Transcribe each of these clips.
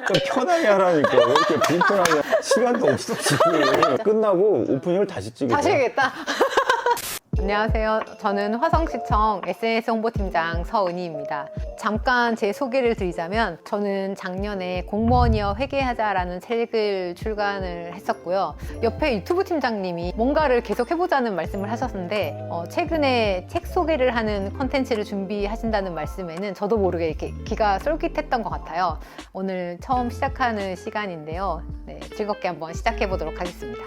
좀 편하게 하라니까. 왜 이렇게 불편하게. 시간도 없어, 지금. 끝나고 오프닝을 다시 찍으세요. 다시 해야겠다. 안녕하세요. 저는 화성시청 SNS 홍보팀장 서은희입니다. 잠깐 제 소개를 드리자면 저는 작년에 공무원이여 회계하자라는 책을 출간을 했었고요. 옆에 유튜브 팀장님이 뭔가를 계속 해보자는 말씀을 하셨는데 최근에 책 소개를 하는 컨텐츠를 준비하신다는 말씀에는 저도 모르게 이렇게 귀가 쏠깃했던 것 같아요. 오늘 처음 시작하는 시간인데요. 네, 즐겁게 한번 시작해 보도록 하겠습니다.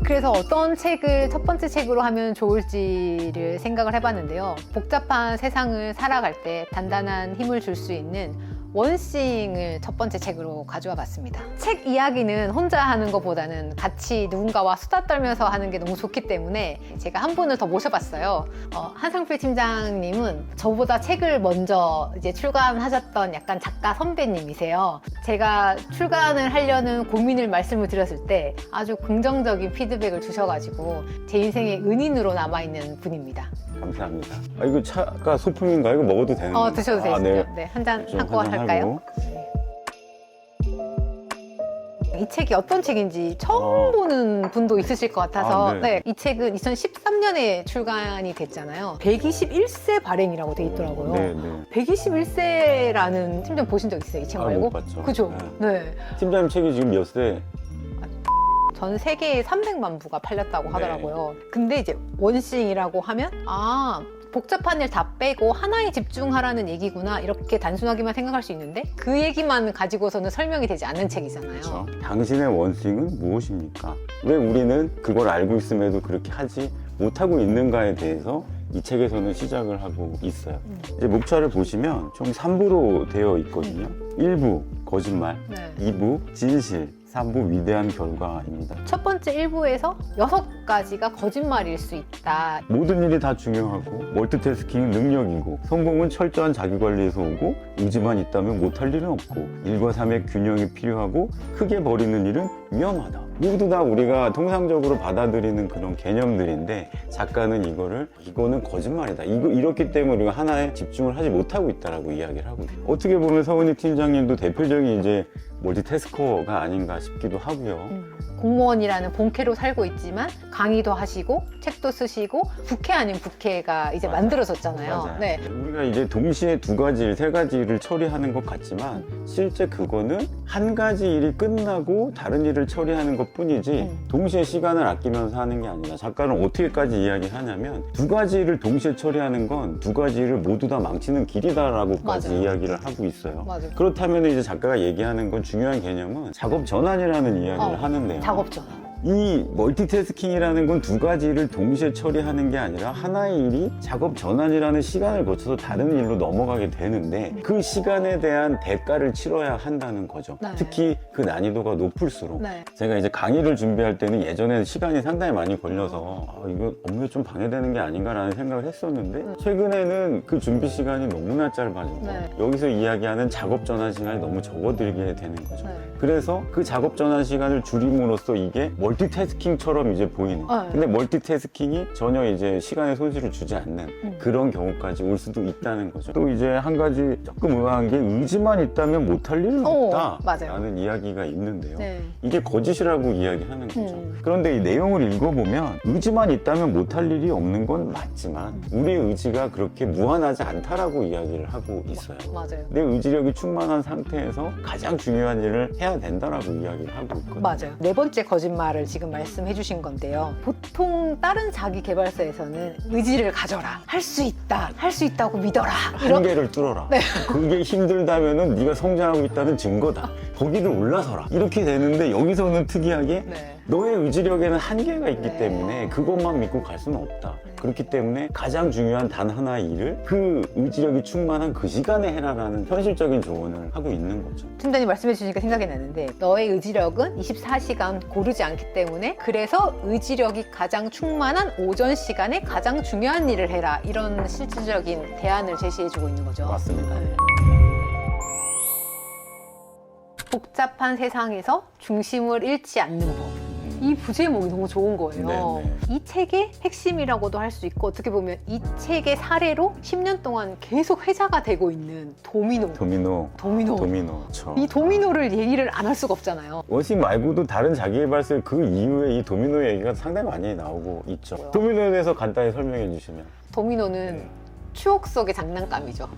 그래서 어떤 책을 첫 번째 책으로 하면 좋을지를 생각을 해봤는데요. 복잡한 세상을 살아갈 때 단단한 힘을 줄 수 있는 원싱을 첫 번째 책으로 가져와 봤습니다. 책 이야기는 혼자 하는 것보다는 같이 누군가와 수다 떨면서 하는 게 너무 좋기 때문에 제가 한 분을 더 모셔봤어요. 한상필 팀장님은 저보다 책을 먼저 이제 출간하셨던 약간 작가 선배님이세요. 제가 출간을 하려는 고민을 말씀을 드렸을 때 아주 긍정적인 피드백을 주셔가지고 제 인생의 은인으로 남아있는 분입니다. 감사합니다. 이거 차가 소품인가? 이거 먹어도 되는 거예요? 드셔도 되시죠? 네. 네, 한 잔 좀 한꺼 할까요? 이 책이 어떤 책인지 처음 보는 분도 있으실 것 같아서 네. 이 책은 2013년에 출간이 됐잖아요. 121세 발행이라고 돼 있더라고요. 네. 121세라는 팀장 보신 적 있어요? 이 책 말고? 못 봤죠. 그죠? 네. 팀장님 책이 지금 몇 세? 전 세계에 300만 부가 팔렸다고 네. 하더라고요. 근데 이제 원싱이라고 하면 복잡한 일 다 빼고 하나에 집중하라는 얘기구나 이렇게 단순하게만 생각할 수 있는데 그 얘기만 가지고서는 설명이 되지 않는 책이잖아요. 그렇죠. 당신의 원싱은 무엇입니까? 왜 우리는 그걸 알고 있음에도 그렇게 하지 못하고 있는가에 대해서 이 책에서는 시작을 하고 있어요. 이제 목차를 보시면 총 3부로 되어 있거든요. 1부 거짓말, 네. 2부 진실, 3부 위대한 결과입니다. 첫 번째 1부에서 6가지가 거짓말일 수 있다. 모든 일이 다 중요하고 멀티태스킹은 능력이고 성공은 철저한 자기관리에서 오고 의지만 있다면 못할 일은 없고 일과 삶의 균형이 필요하고 크게 버리는 일은 위험하다. 모두 다 우리가 통상적으로 받아들이는 그런 개념들인데 작가는 이거는 거짓말이다. 이렇기 때문에 우리가 하나에 집중을 하지 못하고 있다라고 이야기를 하고 있어요. 어떻게 보면 서은희 팀장님도 대표적인 이제 멀티태스커가 아닌가 싶기도 하고요. 공무원이라는 본캐로 살고 있지만 강의도 하시고 책도 쓰시고 부캐 아닌 부캐가 이제 맞아요. 만들어졌잖아요. 맞아요. 네. 우리가 이제 동시에 2가지, 3가지를 처리하는 것 같지만 실제 그거는 한 가지 일이 끝나고 다른 일을 처리하는 것 뿐이지 동시에 시간을 아끼면서 하는 게 아니라 작가는 어떻게까지 이야기하냐면 2가지를 동시에 처리하는 건 2가지를 모두 다 망치는 길이다라고까지 맞아요. 이야기를 하고 있어요. 맞아요. 그렇다면 이제 작가가 얘기하는 건 중요한 개념은 작업 전환이라는 이야기를 하는데요. 작업 전환. 이 멀티태스킹이라는 건 2가지를 동시에 처리하는 게 아니라 하나의 일이 작업 전환이라는 시간을 거쳐서 다른 일로 넘어가게 되는데 그 시간에 대한 대가를 치러야 한다는 거죠. 네. 특히 그 난이도가 높을수록 네. 제가 이제 강의를 준비할 때는 예전에는 시간이 상당히 많이 걸려서 이거 업무에 좀 방해되는 게 아닌가라는 생각을 했었는데 최근에는 그 준비 시간이 너무나 짧아져서 네. 여기서 이야기하는 작업 전환 시간이 너무 적어들게 되는 거죠. 네. 그래서 그 작업 전환 시간을 줄임으로써 이게 멀티태스킹처럼 이제 보이는. 네. 근데 멀티태스킹이 전혀 이제 시간에 손실을 주지 않는 그런 경우까지 올 수도 있다는 거죠. 또 이제 한 가지 조금 의아한 게 의지만 있다면 못할 일은 없다. 맞아요. 라는 이야기가 있는데요. 네. 이게 거짓이라고 이야기하는 거죠. 그런데 이 내용을 읽어보면 의지만 있다면 못할 일이 없는 건 맞지만 우리의 의지가 그렇게 무한하지 않다라고 이야기를 하고 있어요. 맞아요. 내 의지력이 충만한 상태에서 가장 중요한 일을 해야 된다라고 이야기를 하고 있거든요. 맞아요. 네 번째 거짓말을 지금 말씀해 주신 건데요. 보통 다른 자기 개발서에서는 의지를 가져라. 할 수 있다. 할 수 있다고 믿어라. 한계를 뚫어라. 그게 힘들다면은 네가 성장하고 있다는 증거다. 거기를 올라서라. 이렇게 되는데 여기서는 특이하게 네. 너의 의지력에는 한계가 있기 네. 때문에 그것만 믿고 갈 수는 없다. 그렇기 때문에 가장 중요한 단 하나의 일을 그 의지력이 충만한 그 시간에 해라라는 현실적인 조언을 하고 있는 거죠. 팀장님 말씀해 주시니까 생각이 나는데 너의 의지력은 24시간 고르지 않기 때문에 그래서 의지력이 가장 충만한 오전 시간에 가장 중요한 일을 해라. 이런 실질적인 대안을 제시해 주고 있는 거죠. 맞습니다. 네. 복잡한 세상에서 중심을 잃지 않는 법. 이 부제목이 너무 좋은 거예요. 네네. 이 책의 핵심이라고도 할 수 있고 어떻게 보면 이 책의 사례로 10년 동안 계속 회자가 되고 있는 도미노. 도미노. 그렇죠. 이 도미노를 얘기를 안 할 수가 없잖아요. 원식 말고도 다른 자기개발서 그 이후에 이 도미노 얘기가 상당히 많이 나오고 있죠. 뭐요? 도미노에 대해서 간단히 설명해 주시면. 도미노는 추억 속의 장난감이죠.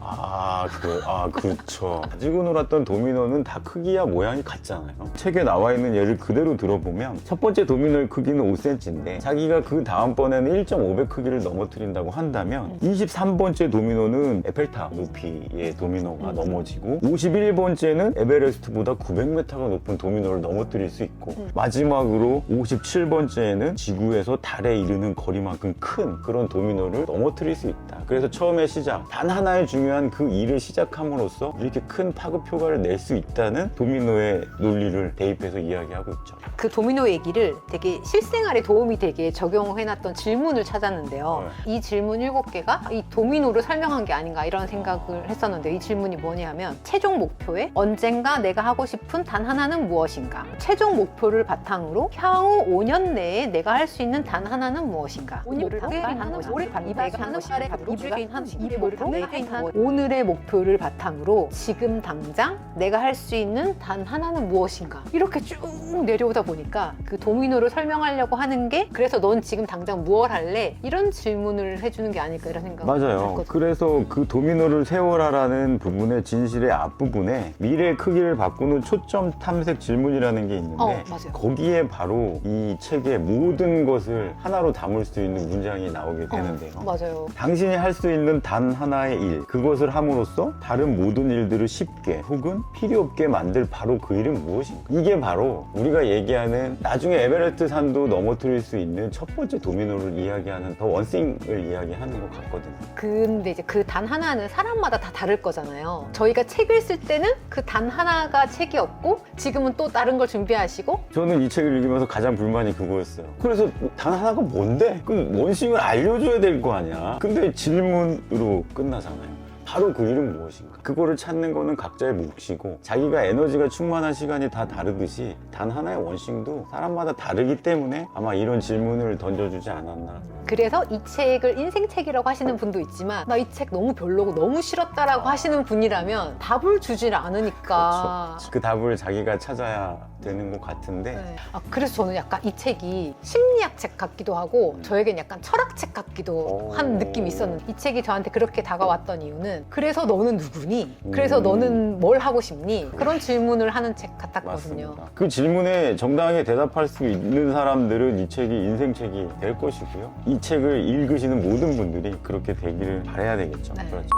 그렇죠. 가지고 놀았던 도미노는 다 크기야 모양이 같잖아요. 책에 나와 있는 예를 그대로 들어보면 첫 번째 도미노의 크기는 5cm인데 자기가 그 다음번에는 1.5배 크기를 넘어뜨린다고 한다면 23번째 도미노는 에펠탑 높이의 도미노가 넘어지고 51번째는 에베레스트보다 900m가 높은 도미노를 넘어뜨릴 수 있고 마지막으로 57번째는 지구에서 달에 이르는 거리만큼 큰 그런 도미노를 넘어뜨릴 수 있다. 그래서 처음에 시작, 단 하나의 중요한 그 일을 시작함으로써 이렇게 큰 파급 효과를 낼 수 있다는 도미노의 논리를 대입해서 이야기하고 있죠. 그 도미노 얘기를 되게 실생활에 도움이 되게 적용해놨던 질문을 찾았는데요. 이 질문 7개가 이 도미노를 설명한 게 아닌가 이런 생각을 했었는데 이 질문이 뭐냐면 최종 목표에 언젠가 내가 하고 싶은 단 하나는 무엇인가? 최종 목표를 바탕으로 향후 5년 내에 내가 할 수 있는 단 하나는 무엇인가? 오늘의 목표를 바탕으로 지금 당장 내가 할 수 있는 단 하나는 무엇인가? 이렇게 쭉 내려오다 보니까 그 도미노를 설명하려고 하는 게 그래서 넌 지금 당장 무엇 할래? 이런 질문을 해주는 게 아닐까 이런 생각을 맞아요. 했거든요. 그래서 그 도미노를 세워라라는 부분의 진실의 앞부분에 미래의 크기를 바꾸는 초점 탐색 질문이라는 게 있는데 맞아요. 거기에 바로 이 책의 모든 것을 하나로 담을 수 있는 문장이 나오게 되는데요. 맞아요. 당신이 할 수 있는 단 하나의 일, 그것을 함으로써 다른 모든 일들을 쉽게 혹은 필요 없게 만들 바로 그 일은 무엇인가? 이게 바로 우리가 얘기하는 나중에 에베레스트 산도 넘어뜨릴 수 있는 첫 번째 도미노를 이야기하는 더 원싱을 이야기하는 것 같거든요. 근데 이제 그 단 하나는 사람마다 다 다를 거잖아요. 저희가 책을 쓸 때는 그 단 하나가 책이었고 지금은 또 다른 걸 준비하시고 저는 이 책을 읽으면서 가장 불만이 그거였어요. 그래서 단 하나가 뭔데? 그 원싱을 알려줘야 될 거 아니야. 근데 질문으로 끝나잖아요. 바로 그 일은 무엇인가? 그거를 찾는 거는 각자의 몫이고 자기가 에너지가 충만한 시간이 다 다르듯이 단 하나의 원싱도 사람마다 다르기 때문에 아마 이런 질문을 던져주지 않았나. 그래서 이 책을 인생책이라고 하시는 분도 있지만 나 이 책 너무 별로고 너무 싫었다라고 하시는 분이라면 답을 주질 않으니까 그렇죠. 그 답을 자기가 찾아야 되는 것 같은데 네. 그래서 저는 약간 이 책이 심리학 책 같기도 하고 저에겐 약간 철학책 같기도 한 느낌이 있었는데 이 책이 저한테 그렇게 다가왔던 이유는 그래서 너는 누구니? 그래서 너는 뭘 하고 싶니? 그런 질문을 하는 책 같았거든요. 맞습니다. 그 질문에 정당하게 대답할 수 있는 사람들은 이 책이 인생책이 될 것이고요. 이 책을 읽으시는 모든 분들이 그렇게 되기를 바라야 되겠죠. 네. 그렇죠.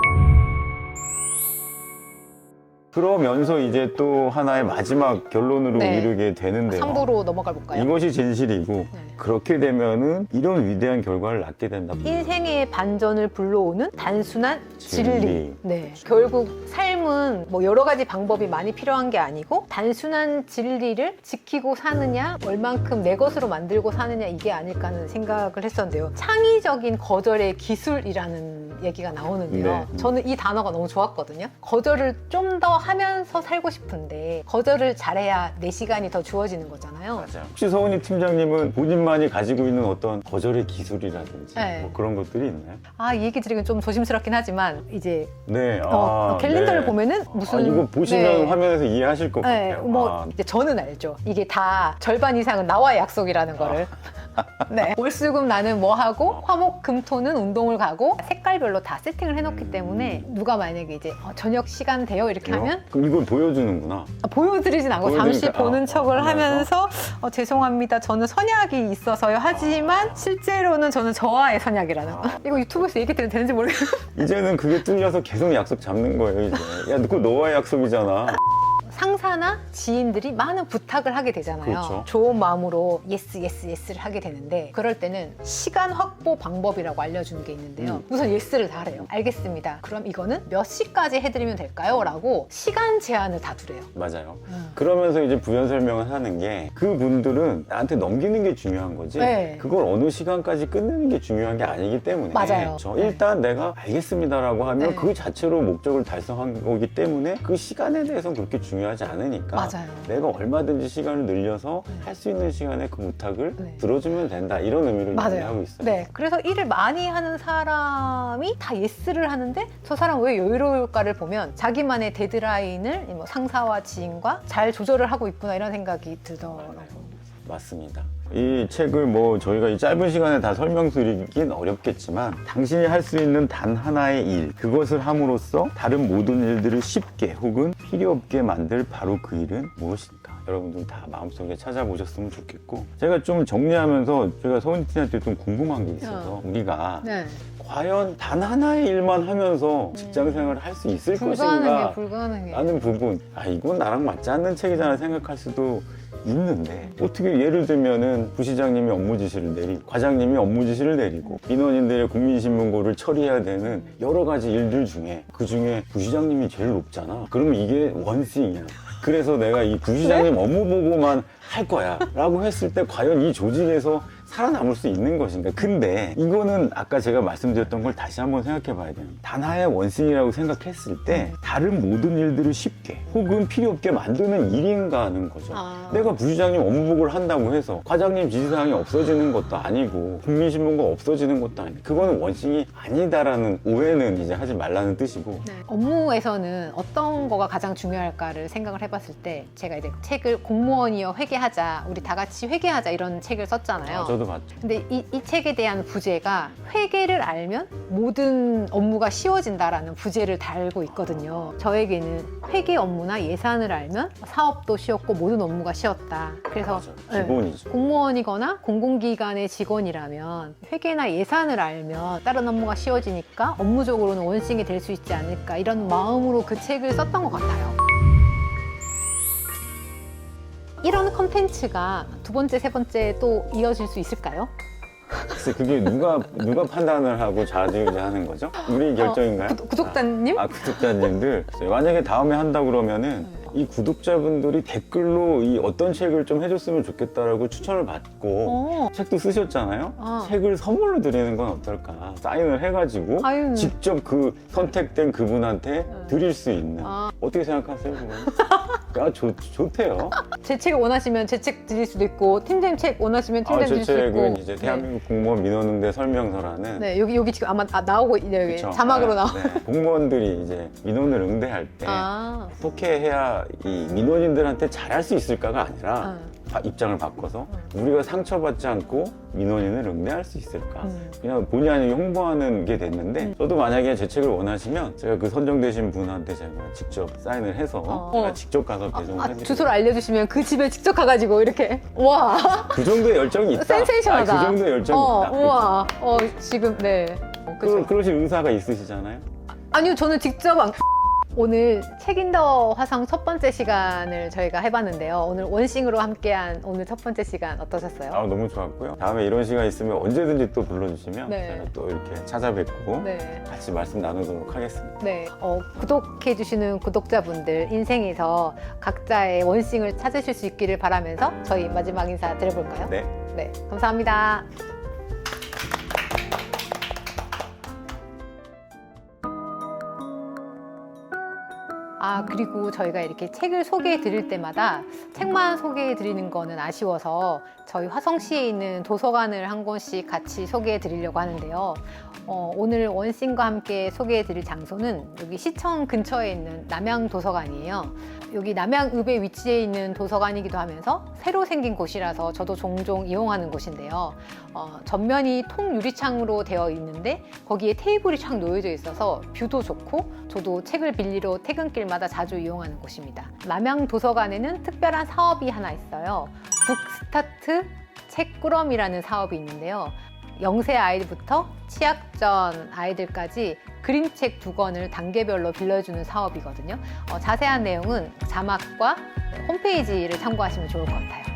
그러면서 이제 또 하나의 마지막 결론으로 네. 이르게 되는데요. 3부로 넘어가 볼까요? 이것이 진실이고 그렇게 되면은 이런 위대한 결과를 낳게 된다. 인생의 반전을 불러오는 단순한 진리. 진리. 네. 결국 삶은 뭐 여러 가지 방법이 많이 필요한 게 아니고 단순한 진리를 지키고 사느냐, 얼만큼 내 것으로 만들고 사느냐 이게 아닐까 하는 생각을 했었는데요. 창의적인 거절의 기술이라는 얘기가 나오는데요. 네. 저는 이 단어가 너무 좋았거든요. 거절을 좀 더 하면서 살고 싶은데 거절을 잘해야 내 시간이 더 주어지는 거잖아요. 맞아요. 혹시 서은희 팀장님은 본인만이 가지고 있는 어떤 거절의 기술이라든지 네. 뭐 그런 것들이 있나요? 이 얘기 드리긴 좀 조심스럽긴 하지만 이제 네. 캘린더를 네. 보면은 무슨 이거 보시면 네. 화면에서 이해하실 것 네, 같아요. 뭐 이제 저는 알죠. 이게 다 절반 이상은 나와의 약속이라는 거를. 네. 월수금 나는 뭐 하고 화목 금토는 운동을 가고 색깔별로 다 세팅을 해놓기 때문에 누가 만약에 이제 저녁 시간 돼요 이렇게 하면 그럼 이걸 보여주는구나. 보여드리진 않고 잠시 보여드리니까, 보는 척을 하면서? 하면서 죄송합니다. 저는 선약이 있어서요. 하지만 실제로는 저는 저와의 선약이라는 거. 이거 유튜브에서 얘기 드려도 되는지 모르겠어요. 이제는 그게 뚫려서 계속 약속 잡는 거예요, 이제. 야, 그거 너와의 약속이잖아. 상사나 지인들이 많은 부탁을 하게 되잖아요. 그렇죠. 좋은 마음으로 예스를 하게 되는데 그럴 때는 시간 확보 방법이라고 알려주는 게 있는데요. 우선 예스를 다 하래요. 알겠습니다. 그럼 이거는 몇 시까지 해드리면 될까요? 라고 시간 제한을 다 두래요. 맞아요. 그러면서 이제 부연 설명을 하는 게 그분들은 나한테 넘기는 게 중요한 거지 네. 그걸 어느 시간까지 끝내는 게 중요한 게 아니기 때문에 맞아요. 일단 내가 알겠습니다라고 하면 네. 그 자체로 목적을 달성한 거기 때문에 그 시간에 대해서는 그렇게 중요하지 중요하지 않으니까 맞아요. 내가 얼마든지 시간을 늘려서 할 수 있는 시간에 그 부탁을 네. 들어주면 된다 이런 의미를 맞아요. 하고 있어요. 네, 그래서 일을 많이 하는 사람이 다 예스를 하는데 저 사람 왜 여유로울까를 보면 자기만의 데드라인을 뭐 상사와 지인과 잘 조절을 하고 있구나 이런 생각이 들더라고요. 맞습니다. 이 책을 뭐 저희가 이 짧은 시간에 다 설명드리긴 어렵겠지만 당신이 할 수 있는 단 하나의 일, 그것을 함으로써 다른 모든 일들을 쉽게 혹은 필요 없게 만들 바로 그 일은 무엇일까? 여러분들 다 마음속에 찾아보셨으면 좋겠고, 제가 좀 정리하면서 제가 서은진한테 좀 궁금한 게 있어서 우리가 네, 과연 단 하나의 일만 하면서 직장 생활을 할 수 있을 것인가 불가능해. 라는 부분, 이건 나랑 맞지 않는 책이잖아 생각할 수도 있는데, 어떻게 예를 들면은 부시장님이 업무 지시를 내리고 과장님이 업무 지시를 내리고 민원인들의 국민신문고를 처리해야 되는 여러 가지 일들 중에 그 중에 부시장님이 제일 높잖아. 그러면 이게 원싱이야. 그래서 내가 이 부시장님 업무 보고만 할 거야 라고 했을 때 과연 이 조직에서 살아남을 수 있는 것인가. 근데 이거는 아까 제가 말씀드렸던 걸 다시 한번 생각해 봐야 돼요. 단 하나의 원숭이라고 생각했을 때 다른 모든 일들을 쉽게 혹은 필요 없게 만드는 일인가 하는 거죠. 내가 부시장님 업무복을 한다고 해서 과장님 지시사항이 없어지는 것도 아니고 국민신문고 없어지는 것도 아니고, 그거는 원숭이 아니다라는 오해는 이제 하지 말라는 뜻이고. 네. 업무에서는 어떤 거가 가장 중요할까를 생각을 해봤을 때 제가 이제 책을 공무원이여 회계하자, 우리 다 같이 회계하자 이런 책을 썼잖아요. 저도 봤죠. 근데 이 책에 대한 부제가 회계를 알면 모든 업무가 쉬워진다라는 부제를 달고 있거든요. 저에게는 회계 업무나 예산을 알면 사업도 쉬웠고 모든 업무가 쉬웠다. 그래서 맞아요. 기본이죠. 공무원이거나 공공기관의 직원이라면 회계나 예산을 알면 다른 업무가 쉬워지니까 업무적으로는 원싱이 될 수 있지 않을까, 이런 마음으로 그 책을 썼던 것 같아요. 이런 컨텐츠가 두 번째, 세 번째 또 이어질 수 있을까요? 글쎄 그게 누가 판단을 하고 좌지우지하는 거죠? 우리 결정인가요? 구독자님? 구독자님들, 만약에 다음에 한다 그러면은 이 구독자분들이 댓글로 이 어떤 책을 좀 해줬으면 좋겠다라고 추천을 받고 책도 쓰셨잖아요. 책을 선물로 드리는 건 어떨까? 사인을 해가지고 아유. 직접 그 선택된 그분한테 드릴 수 있는. 어떻게 생각하세요, 그건? 좋대요. 제 책을 원하시면 제 책 드릴 수도 있고, 팀장님 책 원하시면 팀장님 제 드릴 수도 있고. 책은 이제 대한민국 공무원 민원응대 설명서라는. 네, 여기 지금 아마 나오고 있네요. 여기 그쵸? 자막으로 나와. 네. 공무원들이 이제 민원을 응대할 때 어떻게 해야 이 민원인들한테 잘할 수 있을까가 아니라 입장을 바꿔서 우리가 상처받지 않고 민원인을 응대할 수 있을까. 그냥 본의 아니게 홍보하는 게 됐는데, 저도 만약에 제 책을 원하시면 제가 그 선정되신 분한테 제가 직접 사인을 해서 제가 직접 가서 배송을 해드릴게요. 주소를 알려주시면 그 집에 직접 가가지고 이렇게. 와. 그 정도의 열정이 있다. 센세이션하다. 그 정도의 열정이 있다. 우와. 지금 네. 그쵸. 그러신 의사가 있으시잖아요. 아니요, 저는 직접 오늘 책 인 더 화성 첫 번째 시간을 저희가 해봤는데요. 오늘 원싱으로 함께한 오늘 첫 번째 시간 어떠셨어요? 너무 좋았고요. 다음에 이런 시간 있으면 언제든지 또 불러주시면 네. 제가 또 이렇게 찾아뵙고 네. 같이 말씀 나누도록 하겠습니다. 네, 구독해주시는 구독자분들 인생에서 각자의 원싱을 찾으실 수 있기를 바라면서 저희 마지막 인사 드려볼까요? 네. 네, 감사합니다. 그리고 저희가 이렇게 책을 소개해 드릴 때마다 책만 소개해 드리는 거는 아쉬워서 저희 화성시에 있는 도서관을 한 곳씩 같이 소개해 드리려고 하는데요. 오늘 원싱과 함께 소개해 드릴 장소는 여기 시청 근처에 있는 남양도서관이에요. 여기 남양읍에 위치해 있는 도서관이기도 하면서 새로 생긴 곳이라서 저도 종종 이용하는 곳인데요. 전면이 통유리창으로 되어 있는데 거기에 테이블이 쫙 놓여져 있어서 뷰도 좋고 저도 책을 빌리러 퇴근길마다 자주 이용하는 곳입니다. 남양도서관에는 특별한 사업이 하나 있어요. 북스타트 책꾸러미라는 사업이 있는데요. 0세 아이들부터 취약전 아이들까지 그림책 2권을 단계별로 빌려주는 사업이거든요. 자세한 내용은 자막과 홈페이지를 참고하시면 좋을 것 같아요.